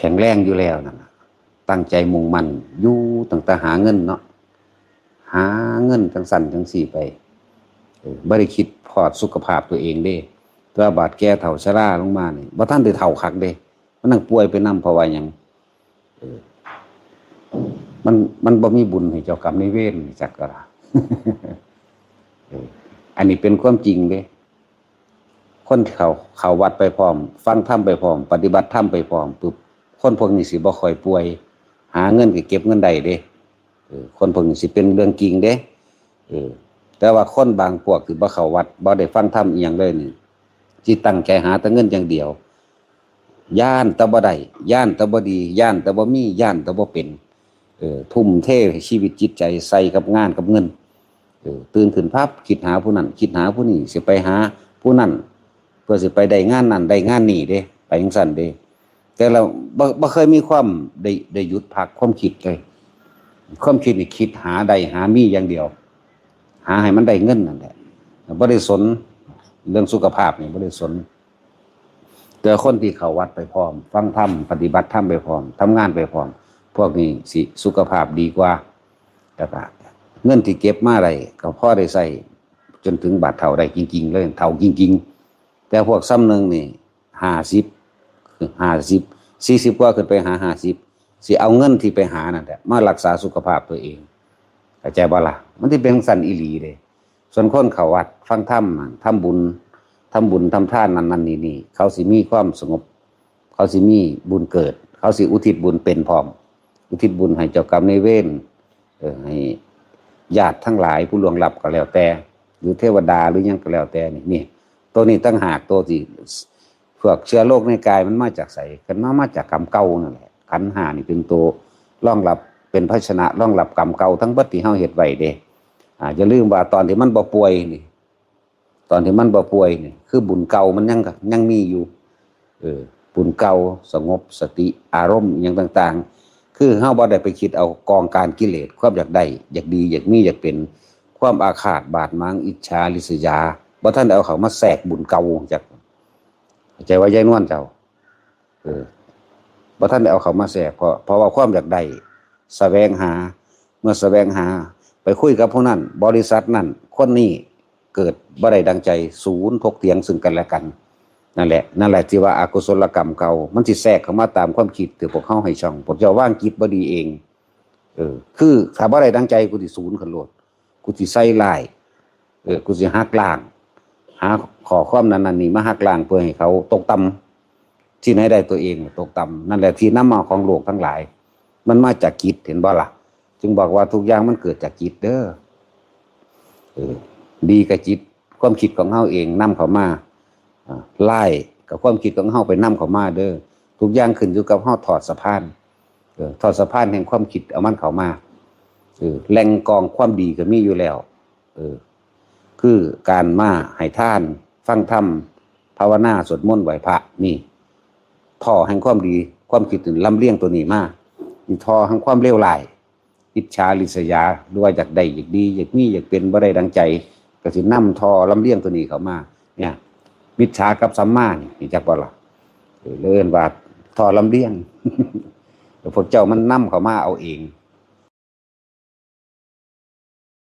ข็งแรงอยู่แล้วนั่นตั้งใจมุ่งมั่นอยู่ตั้งแต่หาเงินเนาะหาเงินจังสั่นจังสี่ไปบ่ได้คิดพอดสุขภาพตัวเองเด้ตัวบาดแก่เฒ่าชราลงมานี่บ่ทันได้เฒ่าคักเด้มันนั่งป่วยไปนำเพราะว่าหยังมันบ่มีบุญให้เจ้ากรรมนายเวรจักก็ล่ะ อันนี้เป็นความจริงเด้คนที่เขาวัดไปพร้อมฟังธรรมไปพร้อมปฏิบัติธรรมไปพร้อมปุ๊บคนพวกนี้สิบ่ค่อยป่วยหาเงินก็เก็บเงินได้เด้คนพวกนี้สิเป็นเรื่องจริงเด้แต่ว่าคนบางพวกคือบ่เข้าวัดบ่ได้ฟังธรรมอีหยังเลยนี่สิตั้งใจหาแต่เงินอย่างเดียวย่านแต่บ่ได้ย่านแต่บ่ดีย่านแต่บ่มีย่านแต่บ่เป็นทุ่มเทชีวิตจิตใจใส่กับงานกับเงินตื่นขึ้นพับคิดหาผู้นั้นคิดหาผู้นี้สิไปหาผู้นั้นเพื่อสิไปได้งานนั้นได้งานนี้เด้ไปจังซั่นเด้แต่เราบ่เคยมีความได้หยุดพักความคิดเลยความคิดนี่คิดหาได้หามีอย่างเดียวหาให้มันได้เงินนั่นแหละบ่ได้สนเรื่องสุขภาพนี่บ่ได้สนแต่คนที่เข้าวัดไปพร้อมฟังธรรมปฏิบัติธรรมไปพร้อมทำงานไปพร้อมพวกนี้สิสุขภาพดีกว่าแต่ว่าเงินที่เก็บมาได้ก็พอได้ใช้จนถึงบาดเฒ่าได้จริงๆเลยเฒ่าจริงๆแต่พวกซ้ำนึงนี่40กว่าขึ้นไปหา50สิเอาเงินที่ไปหานั่นแหละมารักษาสุขภาพตัวเองเข้าใจบ่ล่ะมันสิเป็นสันอีหลีเด้ส่วนคนเข้าวัดฟังธรรมทำบุญทำทานนั่นนี่เขาสิมีความสงบเขาสิมีบุญเกิดเขาสิอุทิศบุญเป็นพร้อมอุทิศบุญให้เจ้ากรรมนายเวรให้ญาติทั้งหลายผู้ล่วงลับก็แล้วแต่หรือเทวดาหรือยังก็แล้วแต่นี่ตัวนี้ตั้งหากตัวที่พวกเชื้อโรคในกายมันมาจากไสกันมาจากกรรมเก่านั่นแหละขันธ์5นี่เป็นตัวรองรับเป็นภาชนะรองรับกรรมเก่าทั้งเบิดที่เฮาเฮ็ดไว้เด้อย่าลืมว่าตอนที่มันบ่ป่วยนี่ตอนที่มันบ่ป่วยนี่คือบุญเก่ามันยังมีอยู่บุญเก่าสงบสติอารมณ์อย่างต่างๆคือเฮาบ่ได้ไปคิดเอากองการกิเลสความอยากได้อยากดีอยากมีอยากเป็นความอาฆาตบาดหมางอิจฉาริษยาบ่ทันได้เอาเขามาแทรกบุญเก่าจักเข้าใจว่ายายนวลเจ้าบ่ทันได้เอาเขามาแทรกเพราะว่าความอยากได้แสวงหาเมื่อแสวงหาไปคุยกับผู้นั้นบริษัทนั้นคนนี้เกิดบ่ได้ดังใจศูนย์ถกเถียงซึ่งกันและกันนั่นแหละที่ว่าอกุศลกรรมเก่ามันสิแทรกเข้ามาตามความคิดที่พวกเฮาให้ช่องพวกเจ้าว่างคิดบ่ดีเองคือถ้าบ่ได้ดังใจกูสิศูนย์ขึ้นโลดกูสิใส่ร้ายกูสิหักล้างหาขอความนั้นนี่มาหักล้างเพื่อให้เขาตกต่ำที่ไหนได้ตัวเองตกต่ำนั่นแหละที่นำมาของโลกทั้งหลายมันมาจากจิตเห็นบ่ล่ะจึงบอกว่าทุกอย่างมันเกิดจากจิตเด้อดีกับจิตความคิดของเฮาเองนำเข้ามาไล่กับความคิดของเฮาไปนำเข้ามาเด้อทุกอย่างขึ้นอยู่กับเฮาถอดสะพานถอดสะพานแห่งความคิดเอามันเข้ามาแหล่งกองความดีก็มีอยู่แล้วคือการมาให้ทานฟังธรรมภาวนาสวดมนต์ไหว้พระนี่ท่อแห่งความดีความคิดถึงลำเลียงตัวนี้มานี่ท่อแห่งความเลวร้ายอิจฉาริษยาด้วยอยากได้อยากดีอยากมีอยากเป็นบ่ได้ดังใจก็สินำท่อลำเลียงตัวนี้เข้ามาเนี่ยมิจฉากับสัมมานี่จักบ่ล่ะเอิ้นว่าท่อลำเลียง พวกเจ้ามันนำเข้ามาเอาเอง